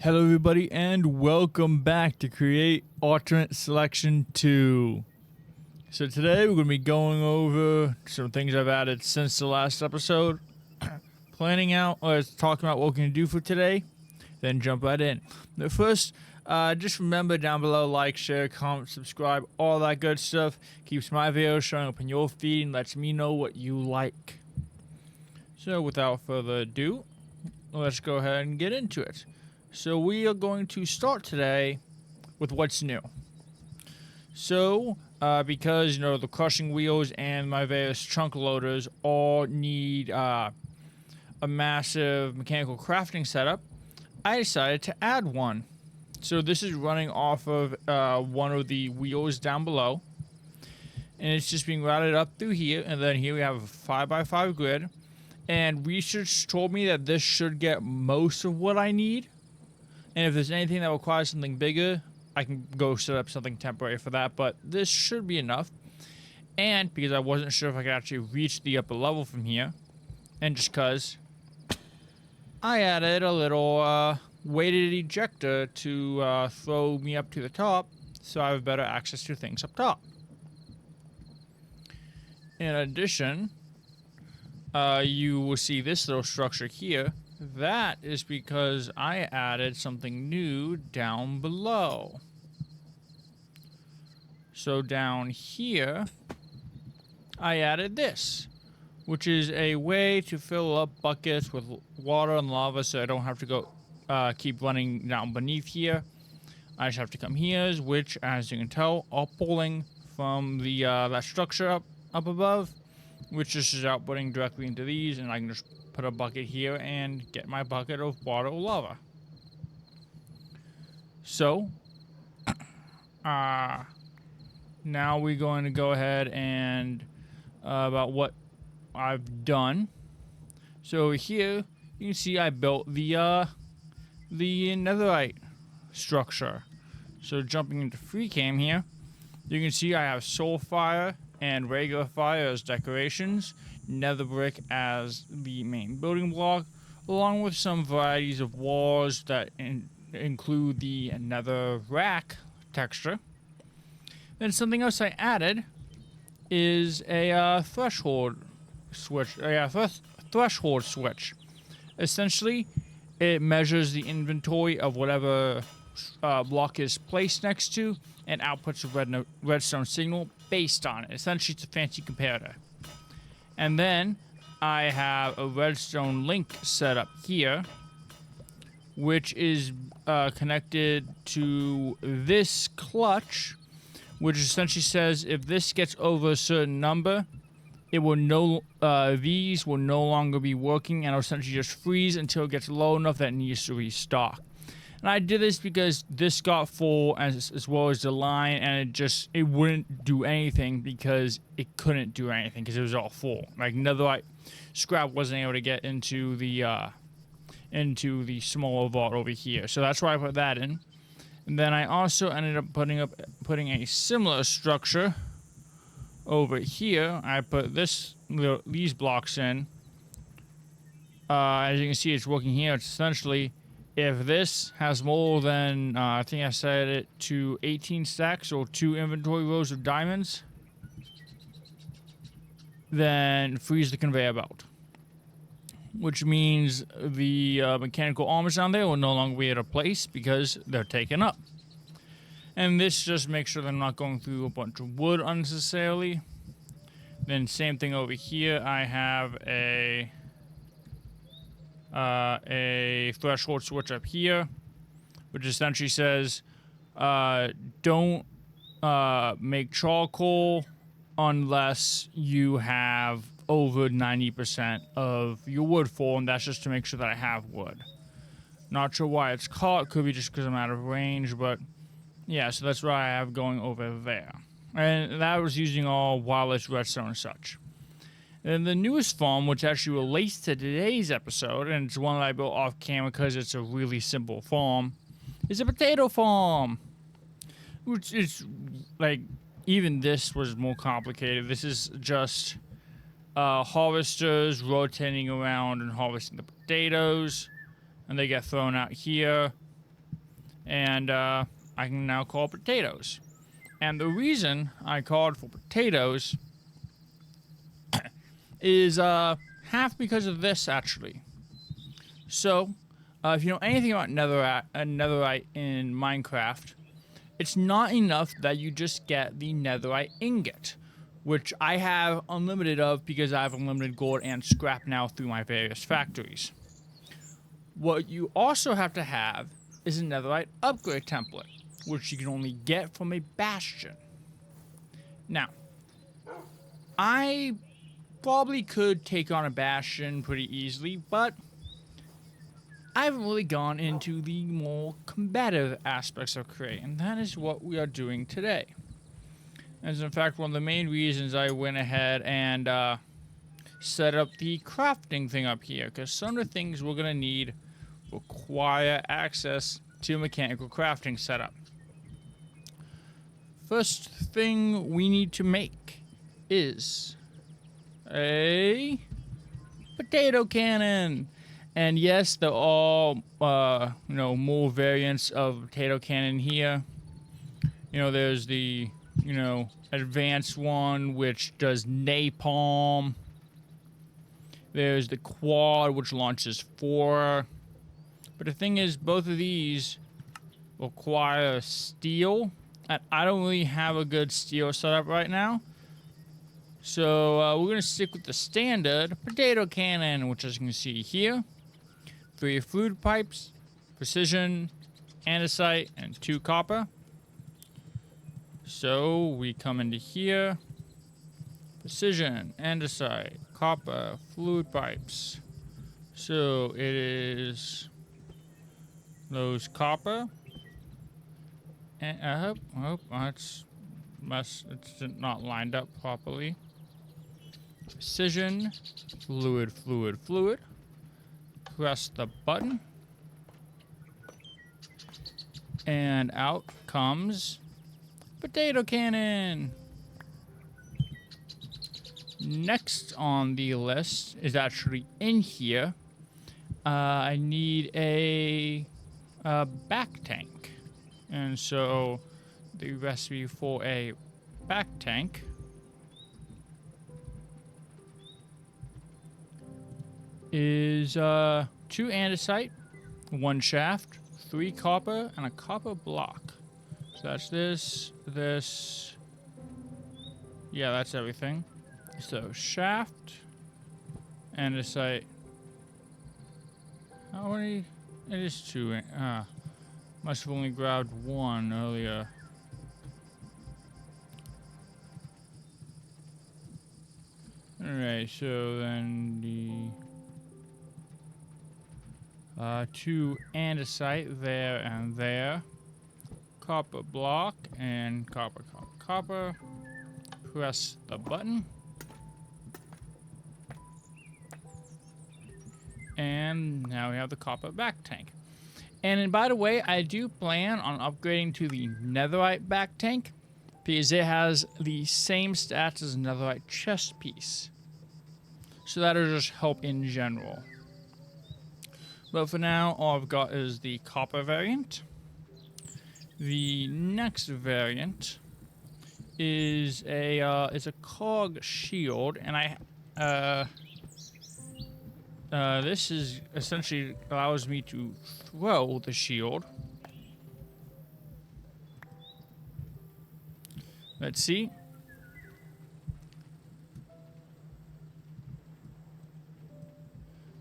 Hello everybody and welcome back to Create Alternate Selection 2. So today we're going to be going over some things I've added since the last episode, talking about what we're going to do for today, then jump right in. But first, just remember down below, like, share, comment, subscribe, all that good stuff. Keeps my videos showing up in your feed and lets me know what you like. So without further ado, let's go ahead and get into it. So we are going to start today with what's new. So, because, the crushing wheels and my various chunk loaders all need a massive mechanical crafting setup, I decided to add one. So this is running off of one of the wheels down below. And it's just being routed up through here. And then here we have a 5x5 grid. And research told me that this should get most of what I need. And if there's anything that requires something bigger, I can go set up something temporary for that. But this should be enough. And because I wasn't sure if I could actually reach the upper level from here, and just because, I added a little weighted ejector to throw me up to the top, so I have better access to things up top. In addition, you will see this little structure here. That is because I added something new down below. So down here, I added this, which is a way to fill up buckets with water and lava so I don't have to go keep running down beneath here. I just have to come here, which, as you can tell, are pulling from the that structure up above, which just is outputting directly into these, and I can just put a bucket here and get my bucket of water or lava. So, now we're going to go ahead and about what I've done. So over here, you can see I built the netherite structure. So jumping into free cam here, you can see I have soul fire and regular fire as decorations, nether brick as the main building block, along with some varieties of walls that include the nether rack texture. Then something else I added is a threshold switch. Threshold switch. Essentially, it measures the inventory of whatever block is placed next to and outputs a redstone signal based on it. Essentially, it's a fancy comparator. And then I have a redstone link set up here, which is connected to this clutch, which essentially says if this gets over a certain number, it will these will no longer be working and it'll essentially just freeze until it gets low enough that it needs to restock. And I did this because this got full as well as the line, and it wouldn't do anything because it couldn't do anything because it was all full. Like netherite scrap wasn't able to get into the smaller vault over here. So that's why I put that in. And then I also ended up putting a similar structure over here. I put these blocks in. As you can see, it's working here. It's essentially, if this has more than, I think I set it to 18 stacks or 2 inventory rows of diamonds, then freeze the conveyor belt. Which means the mechanical armors down there will no longer be at a place because they're taken up. And this just makes sure they're not going through a bunch of wood unnecessarily. Then same thing over here. I have a threshold switch up here, which essentially says don't make charcoal unless you have over 90% of your wood full, and that's just to make sure that I have wood. Not sure why it's caught. Could be just because I'm out of range, but yeah, so that's what I have going over there. And that was using all wireless redstone and such. And the newest farm, which actually relates to today's episode, and it's one that I built off camera because it's a really simple farm, is a potato farm. Which is, like, even this was more complicated. This is just harvesters rotating around and harvesting the potatoes, and they get thrown out here. And I can now call potatoes. And the reason I called for potatoes is half because of this, actually. So, if you know anything about netherite in Minecraft, it's not enough that you just get the netherite ingot, which I have unlimited of because I have unlimited gold and scrap now through my various factories. What you also have to have is a netherite upgrade template, which you can only get from a bastion. Now, I probably could take on a bastion pretty easily, but I haven't really gone into the more combative aspects of creating, and that is what we are doing today. As in fact, one of the main reasons I went ahead and set up the crafting thing up here, because some of the things we're going to need require access to mechanical crafting setup. First thing we need to make is a potato cannon. And yes, there are more variants of potato cannon here. There's the advanced one which does napalm. There's the quad which launches 4. But the thing is, both of these require steel, and I don't really have a good steel setup right now. So we're gonna stick with the standard potato cannon, which as you can see here, 3 fluid pipes, precision, andesite, and 2 copper. So we come into here, precision, andesite, copper, fluid pipes. So it is those copper, and I hope it's not lined up properly. Precision, fluid. Press the button, and out comes potato cannon. Next on the list is actually in here. I need a back tank, and so the recipe for a back tank is 2 andesite, 1 shaft, 3 copper, and a copper block. So that's this. Yeah, that's everything. So shaft, andesite. How many? It is 2. Must have only grabbed 1 earlier. Alright, so then the 2 andesite there and there. Copper block and copper. Press the button. And now we have the copper back tank. And by the way, I do plan on upgrading to the netherite back tank because it has the same stats as a netherite chest piece. So that'll just help in general. But for now, all I've got is the copper variant. The next variant is a cog shield, and this is essentially allows me to throw the shield. Let's see.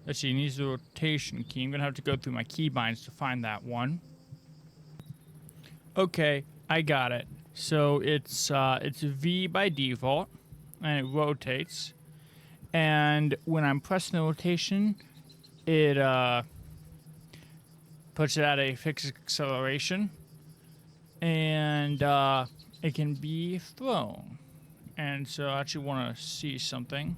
Let's see, it needs the rotation key. I'm gonna have to go through my keybinds to find that one. Okay, I got it. So it's V by default, and it rotates. And when I'm pressing the rotation, it puts it at a fixed acceleration, and it can be thrown. And so I actually want to see something.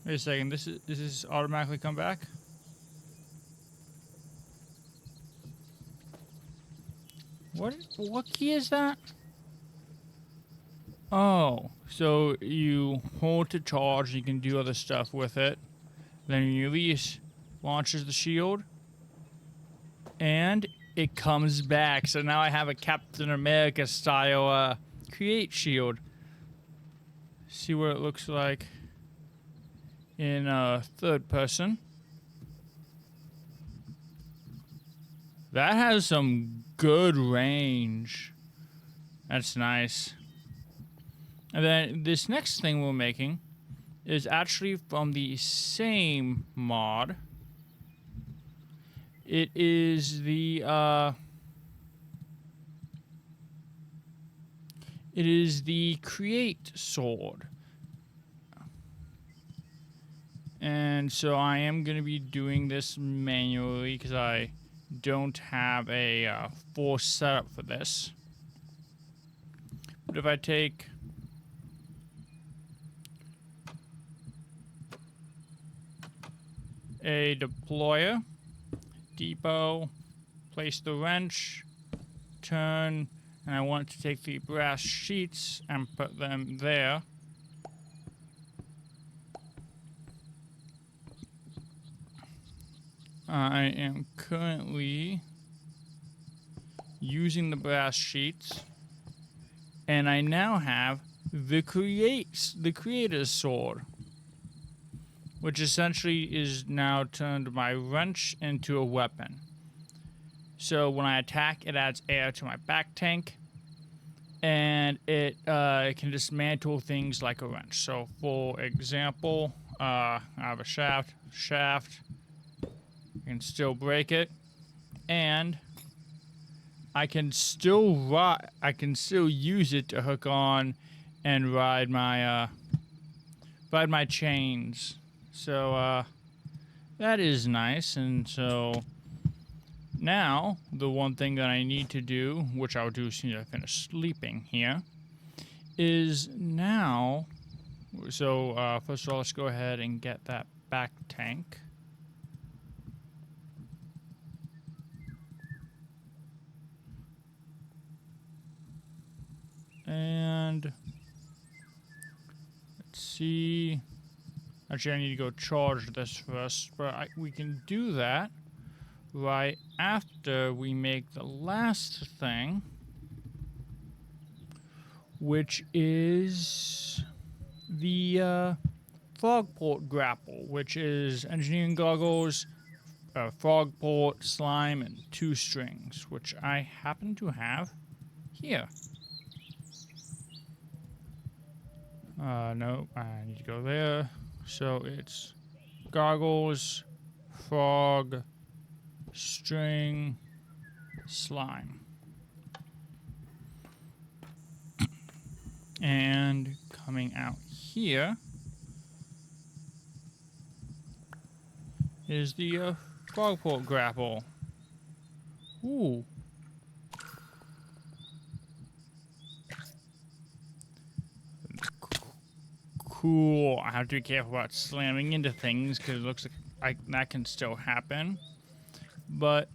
Wait a second, does this automatically come back? What key is that? Oh, so you hold to charge, you can do other stuff with it. Then you release, launches the shield, and it comes back. So now I have a Captain America style create shield. See what it looks like in third person. That has some good range. That's nice. And then this next thing we're making is actually from the same mod. It is the create sword. And so I am going to be doing this manually because I don't have a full setup for this. But if I take a deployer, depot, place the wrench, turn, and I want to take the brass sheets and put them there. I am currently using the brass sheets, and I now have the creator's sword, which essentially is now turned my wrench into a weapon. So when I attack, it adds air to my back tank, and it can dismantle things like a wrench. So for example, I have a shaft. I can still break it, and I can still use it to hook on and ride my chains. So that is nice. And so now the one thing that I need to do, which I'll do as soon as I finish sleeping here, is now. So first of all, let's go ahead and get that back tank. And let's see. Actually, I need to go charge this first, but we can do that right after we make the last thing, which is the frogport grapple, which is engineering goggles, frogport, slime, and 2 strings, which I happen to have here. No, I need to go there. So it's goggles, frog, string, slime. And coming out here is the frogport grapple. Ooh. Cool. I have to be careful about slamming into things because it looks like that can still happen. But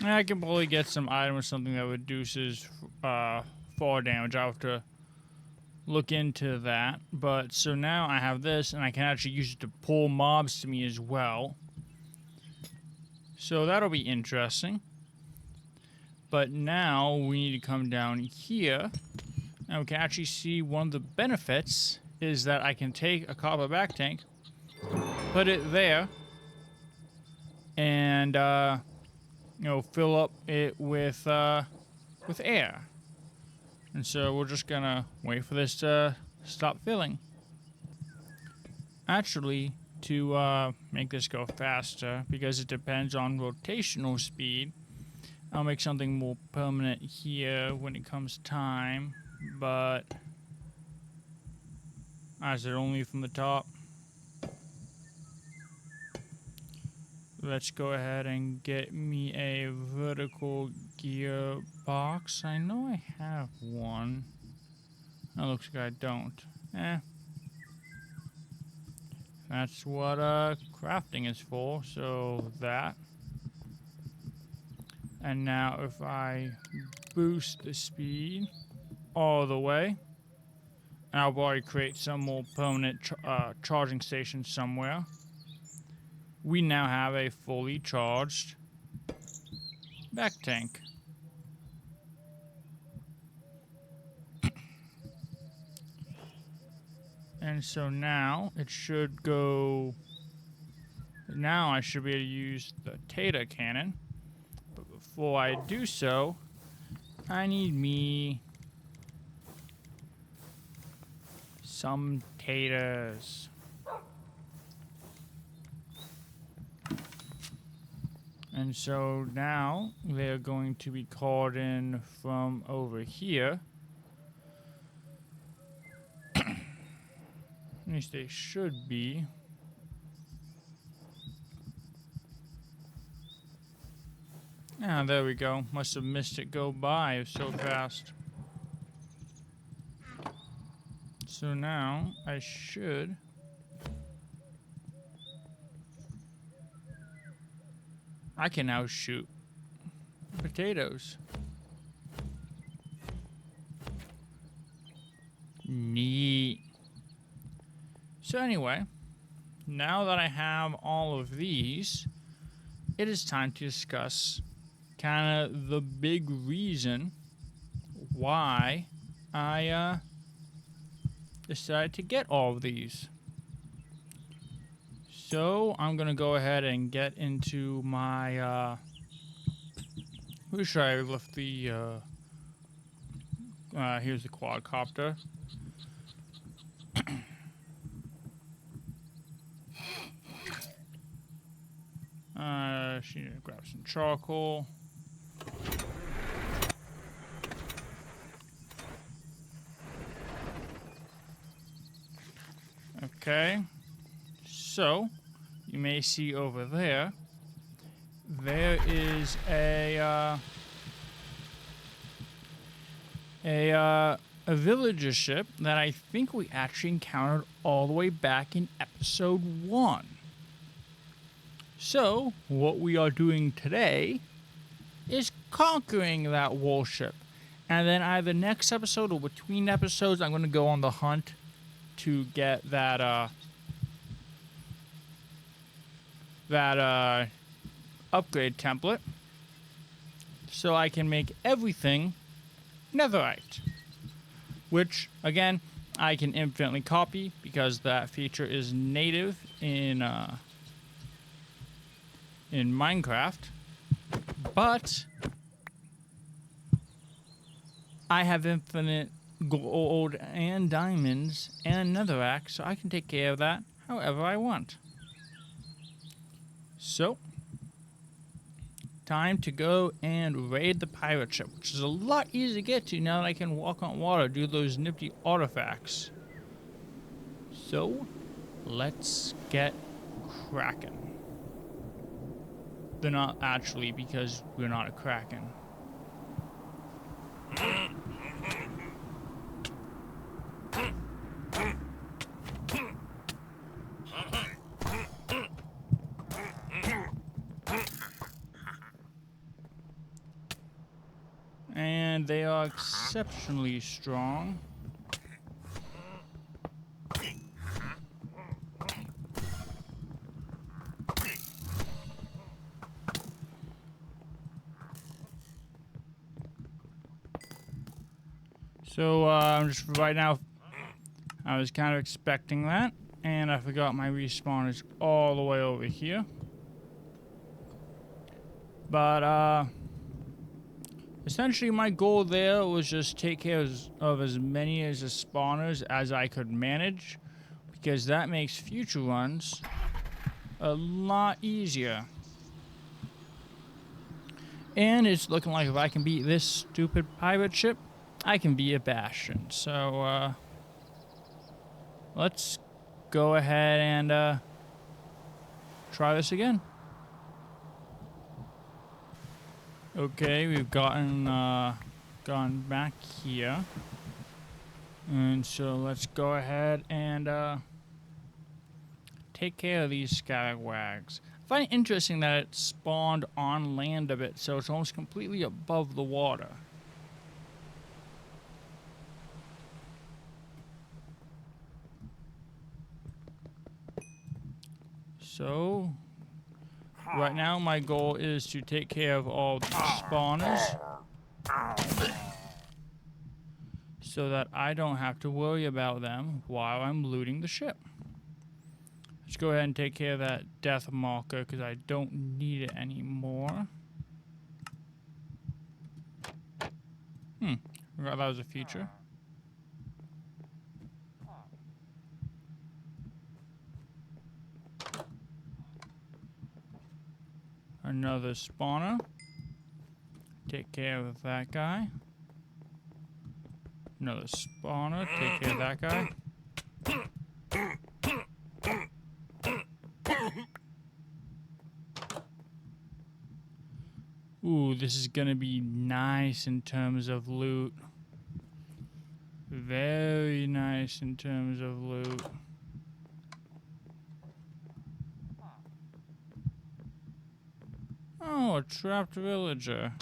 I can probably get some item or something that reduces fall damage. I'll have to look into that. But so now I have this, and I can actually use it to pull mobs to me as well. So that'll be interesting. But now we need to come down here. And we can actually see one of the benefits is that I can take a copper back tank, put it there, and fill up it with air. And so we're just gonna wait for this to stop filling. Actually, to make this go faster, because it depends on rotational speed, I'll make something more permanent here when it comes time. But is it only from the top? Let's go ahead and get me a vertical gearbox. I know I have one. That looks like I don't. That's what crafting is for. So that. And now if I boost the speed all the way, and I'll probably create some more permanent charging stations somewhere, we now have a fully charged back tank. And so now it should go. Now I should be able to use the Tata cannon. But before I do so, I need me some taters. And so now they're going to be called in from over here. At least they should be. Ah, there we go. Must have missed it go by so fast. So now I should. I can now shoot potatoes. Neat. So anyway, now that I have all of these, it is time to discuss kind of the big reason why I decided to get all of these. So I'm gonna go ahead and get into my who should I lift the here's the quadcopter. She need to grab some charcoal. Okay. So, you may see over there, there is a villager ship that I think we actually encountered all the way back in episode 1. So, what we are doing today is conquering that warship. And then either next episode or between episodes, I'm going to go on the hunt to get that upgrade template so I can make everything netherite, which again I can infinitely copy because that feature is native in Minecraft, but I have infinite gold and diamonds and netherrack, so I can take care of that however I want. So, time to go and raid the pirate ship, which is a lot easier to get to now that I can walk on water, do those nifty artifacts. So, let's get cracking. They're not actually, because we're not a kraken. And they are exceptionally strong. So, just right now, I was kind of expecting that, and I forgot my respawn is all the way over here. But, essentially my goal there was just take care of as many as the spawners as I could manage, because that makes future runs a lot easier. And it's looking like if I can beat this stupid pirate ship, I can be a Bastion. So, let's go ahead and try this again. Okay, we've gone back here. And so let's go ahead and take care of these scalawags. If find it interesting that it spawned on land a bit, so it's almost completely above the water. So, right now my goal is to take care of all the spawners so that I don't have to worry about them while I'm looting the ship. Let's go ahead and take care of that death marker because I don't need it anymore. Forgot that was a feature. Another spawner. Take care of that guy. Another spawner. Take care of that guy. Ooh, this is gonna be nice in terms of loot. Very nice in terms of loot. Oh, a trapped villager.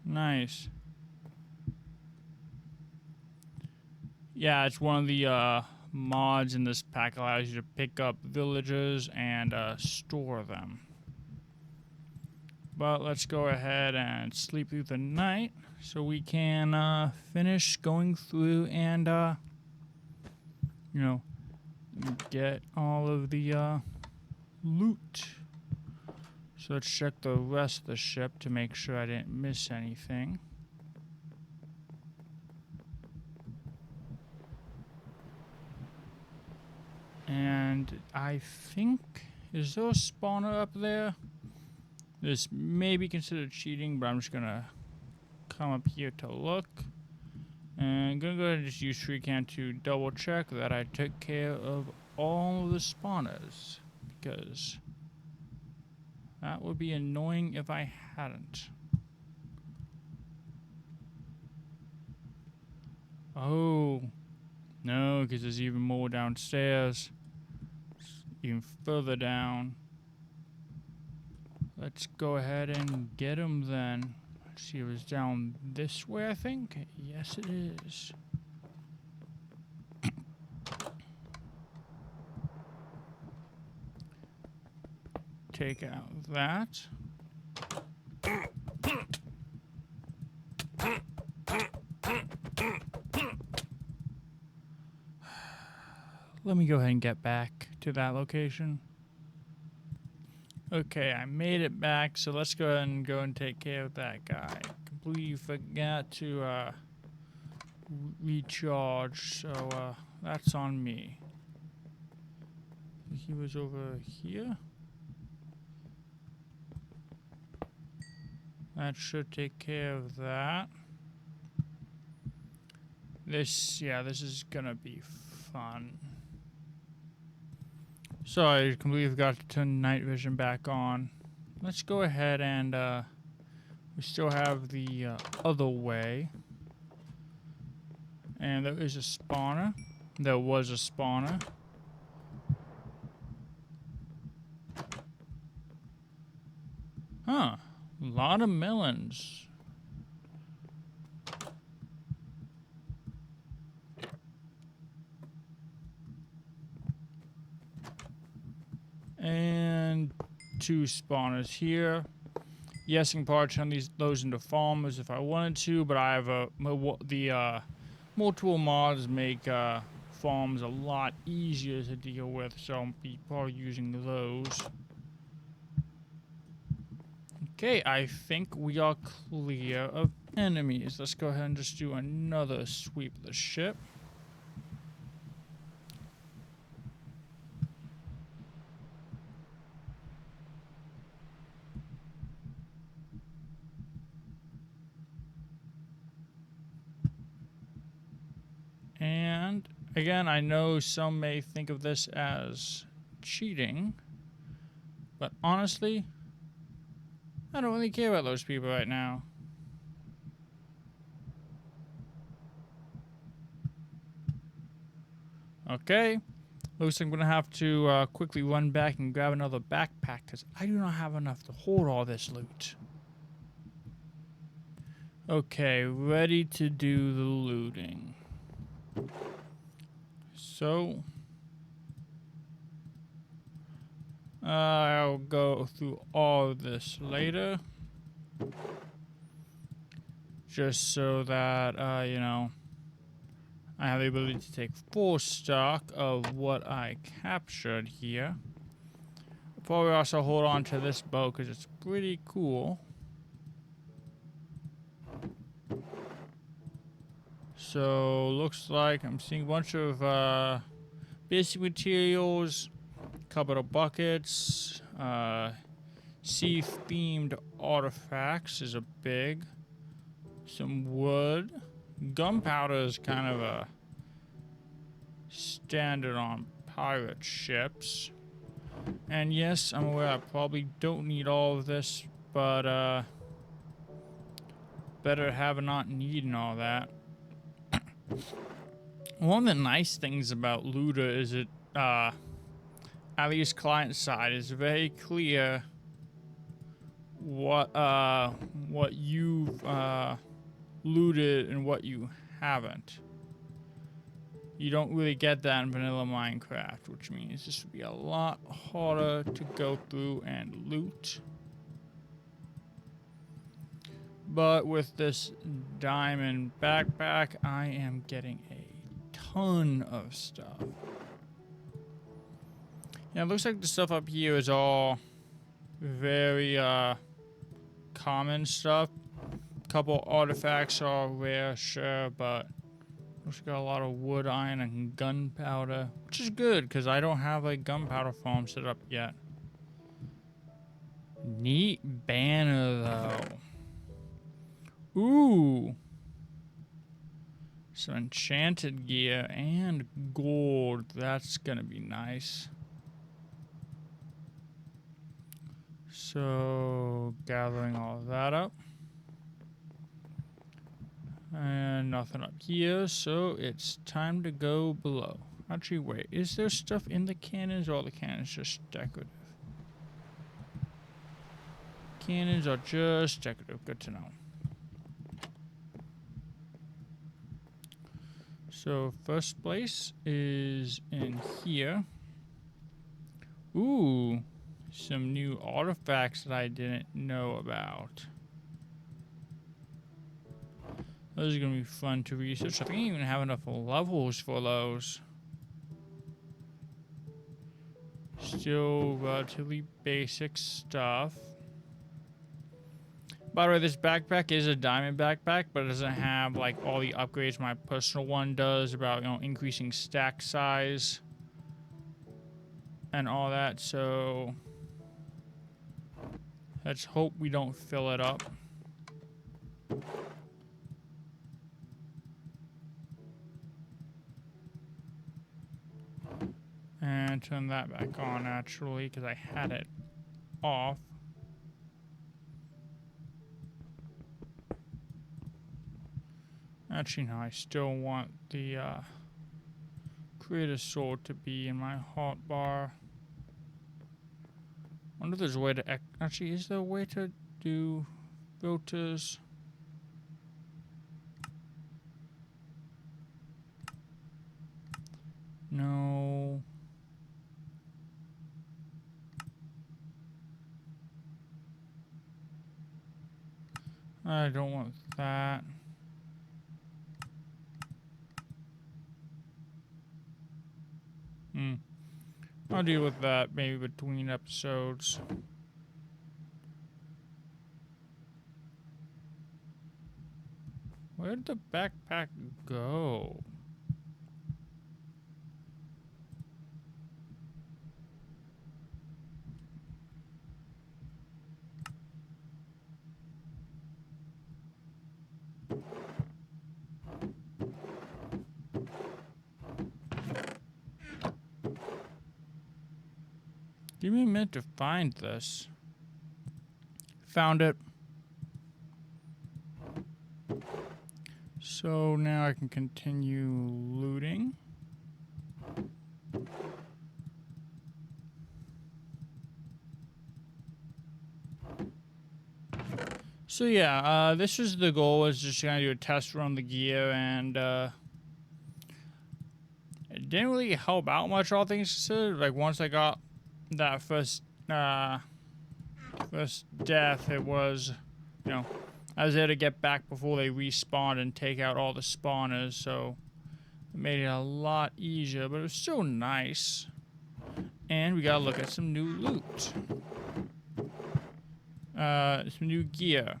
Nice. Yeah, it's one of the mods in this pack allows you to pick up villagers and store them. But let's go ahead and sleep through the night so we can finish going through and you know, get all of the loot. So let's check the rest of the ship to make sure I didn't miss anything. And I think, is there a spawner up there? This may be considered cheating, but I'm just gonna come up here to look. And I'm gonna go ahead and just use FreeCam to double check that I took care of all the spawners, because that would be annoying if I hadn't. Oh, no, because there's even more downstairs. Even further down. Let's go ahead and get him then. Let's see, it was down this way, I think. Yes, it is. Take out that. Let me go ahead and get back to that location. Okay, I made it back, so let's go ahead and go and take care of that guy. Completely forgot to recharge, so that's on me. He was over here. That should take care of that. This is gonna be fun. Sorry, I completely forgot to turn night vision back on. Let's go ahead and, we still have the other way. And there is a spawner. There was a spawner. Huh. A lot of melons. And 2 spawners here. Yes, I can probably turn those into farmers if I wanted to, but I have multiple mods make farms a lot easier to deal with, so I'll be probably using those. Okay, I think we are clear of enemies. Let's go ahead and just do another sweep of the ship. And again, I know some may think of this as cheating, but honestly, I don't really care about those people right now. Okay, Looks like I'm gonna have to quickly run back and grab another backpack because I do not have enough to hold all this loot. Okay, ready to do the looting. So, I'll go through all of this later. Just so that, you know, I have the ability to take full stock of what I captured here. I'll probably also hold on to this bow because it's pretty cool. So, looks like I'm seeing a bunch of basic materials, a couple of buckets, sea-themed artifacts is a big, some wood. Gunpowder is kind of a standard on pirate ships. And yes, I'm aware I probably don't need all of this, but better have not needing all that. One of the nice things about Luda is it, at least client side, is very clear what you've looted and what you haven't. You don't really get that in vanilla Minecraft, which means this would be a lot harder to go through and loot. But with this diamond backpack, I am getting a ton of stuff. Yeah, it looks like the stuff up here is all very common stuff. Couple artifacts are rare, sure, but looks like got a lot of wood, iron, and gunpowder, which is good because I don't have a gunpowder farm set up yet. Neat banner though. Ooh. Some enchanted gear and gold. That's gonna be nice. So, gathering all of that up. And nothing up here, so it's time to go below. Actually, wait, is there stuff in the cannons or are the cannons just decorative? Cannons are just decorative, good to know. So, first place is in here. Ooh, some new artifacts that I didn't know about. Those are going to be fun to research. I think I even have enough levels for those. Still relatively basic stuff. By the way, this backpack is a diamond backpack, but it doesn't have like all the upgrades my personal one does about, you know, increasing stack size and all that. So let's hope we don't fill it up. And turn that back on naturally because I had it off. Actually, no, I still want the creator sword to be in my hotbar. Wonder if there's a way to actually, is there a way to do filters? No. I don't want that. I'll deal with that maybe between episodes. Where did the backpack go? Give me a minute to find this. Found it. So now I can continue looting. So yeah, this was the goal, was just gonna do a test run the gear, and it didn't really help out much, all things considered. Like, once I got that first death, it was, you know, I was there to get back before they respawned and take out all the spawners, so it made it a lot easier, but it was still nice. And we gotta look at some new loot. Some new gear.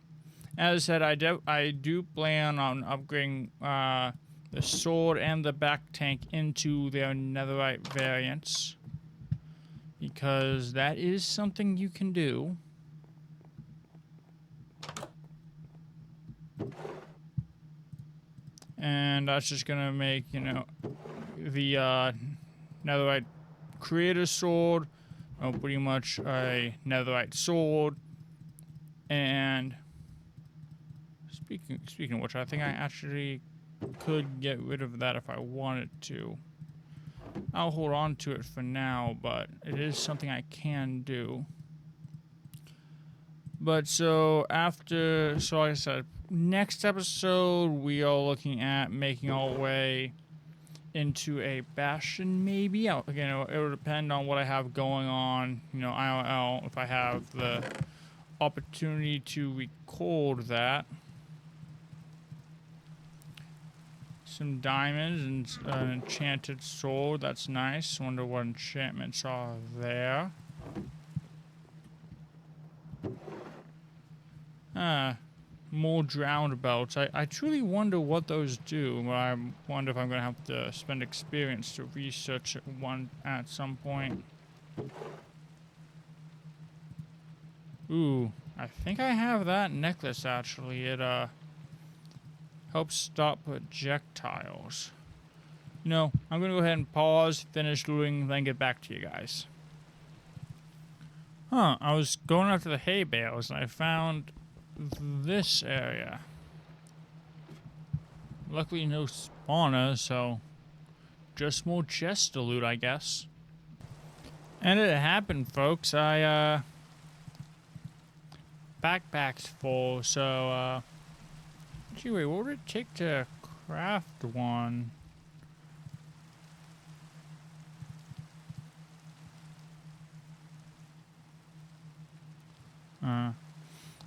As I said, I do plan on upgrading the sword and the back tank into their netherite variants, because that is something you can do. And that's just gonna make, you know, the netherite creator sword, pretty much a netherite sword. And speaking of which, I think I actually could get rid of that if I wanted to. I'll hold on to it for now, but it is something I can do. But so like I said, next episode we are looking at making our way into a bastion, maybe. Again, it will depend on what I have going on, you know, IRL, if I have the opportunity to record that. Some diamonds and an enchanted sword, that's nice. Wonder what enchantments are there. More drowned belts. I truly wonder what those do. I wonder if I'm going to have to spend experience to research one at some point. Ooh, I think I have that necklace, actually. It helps stop projectiles. You know, I'm going to go ahead and pause, finish looting, then get back to you guys. I was going after the hay bales, and I found this area. Luckily no spawner, so just more chests to loot, I guess. And it happened, folks. Backpack's full, so gee, wait, what would it take to craft one?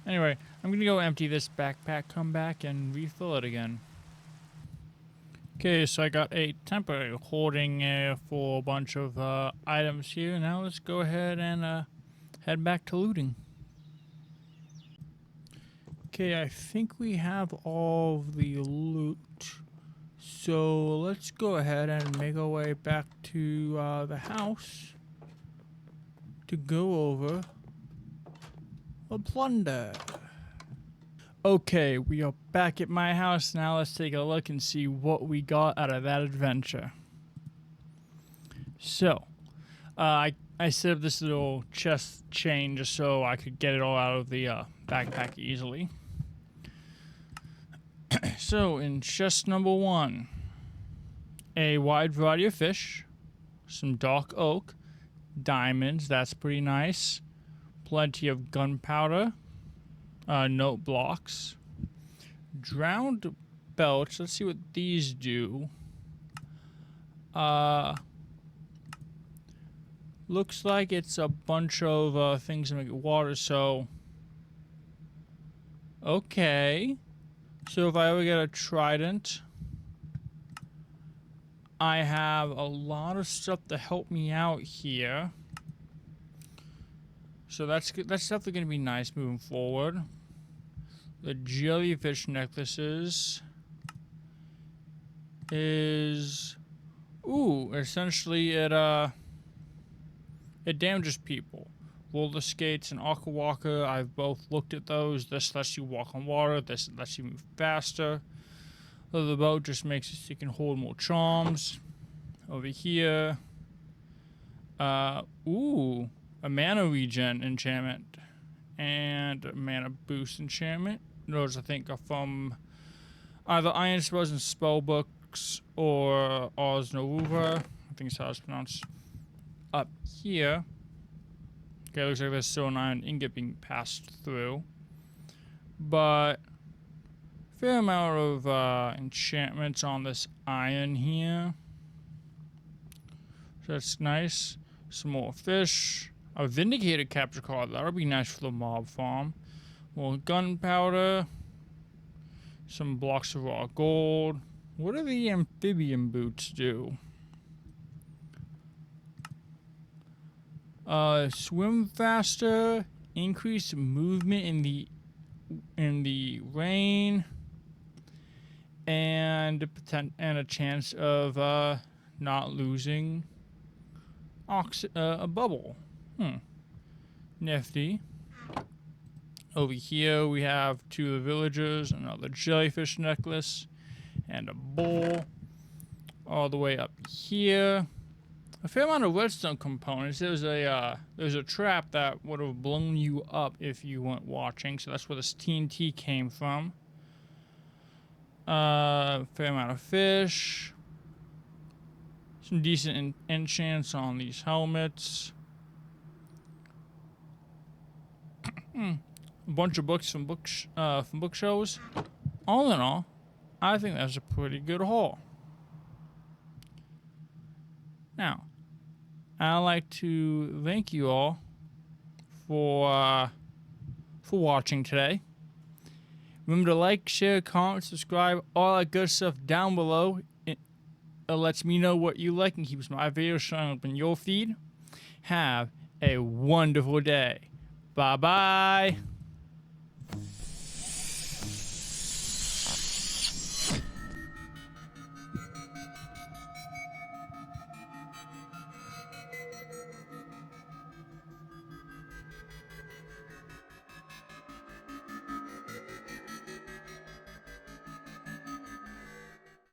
Anyway, I'm gonna go empty this backpack, come back, and refill it again. Okay, so I got a temporary hoarding for a bunch of items here. Now let's go ahead and head back to looting. Okay, I think we have all of the loot. So let's go ahead and make our way back to the house to go over the plunder. Okay, we are back at my house now. Let's take a look and see what we got out of that adventure. So, I set up this little chest chain just so I could get it all out of the backpack easily. So, in chest number 1, a wide variety of fish, some dark oak, diamonds, that's pretty nice, plenty of gunpowder, note blocks, drowned belts. Let's see what these do. Looks like it's a bunch of things that make water, so okay. So if I ever get a trident, I have a lot of stuff to help me out here. So that's good. That's definitely going to be nice moving forward. The jellyfish necklaces is, essentially it damages people. Roller skates and aqua walker, I've both looked at those. This lets you walk on water. This lets you move faster. The boat just makes it so you can hold more charms. Over here, a mana regen enchantment and a mana boost enchantment. Those I think are from either Iron Spells and Spellbooks or Oz Noruva. I think it's how it's pronounced. Up here. Okay, looks like there's still an iron ingot being passed through. but fair amount of enchantments on this iron here. So that's nice. Some more fish. A vindicated capture card. That would be nice for the mob farm. More gunpowder. Some blocks of raw gold. What do the amphibian boots do? Swim faster. Increase movement in the rain. And a chance of not losing a bubble. Nifty. Over here we have 2 of the villagers, another jellyfish necklace, and a bowl. All the way up here. A fair amount of redstone components. There's a trap that would have blown you up if you weren't watching, so that's where this TNT came from. Fair amount of fish. Some decent enchants on these helmets. A bunch of books from bookshelves. All in all, I think that's a pretty good haul. Now, I'd like to thank you all for watching today. Remember to like, share, comment, subscribe, all that good stuff down below. It lets me know what you like and keeps my videos showing up in your feed. Have a wonderful day. Bye-bye.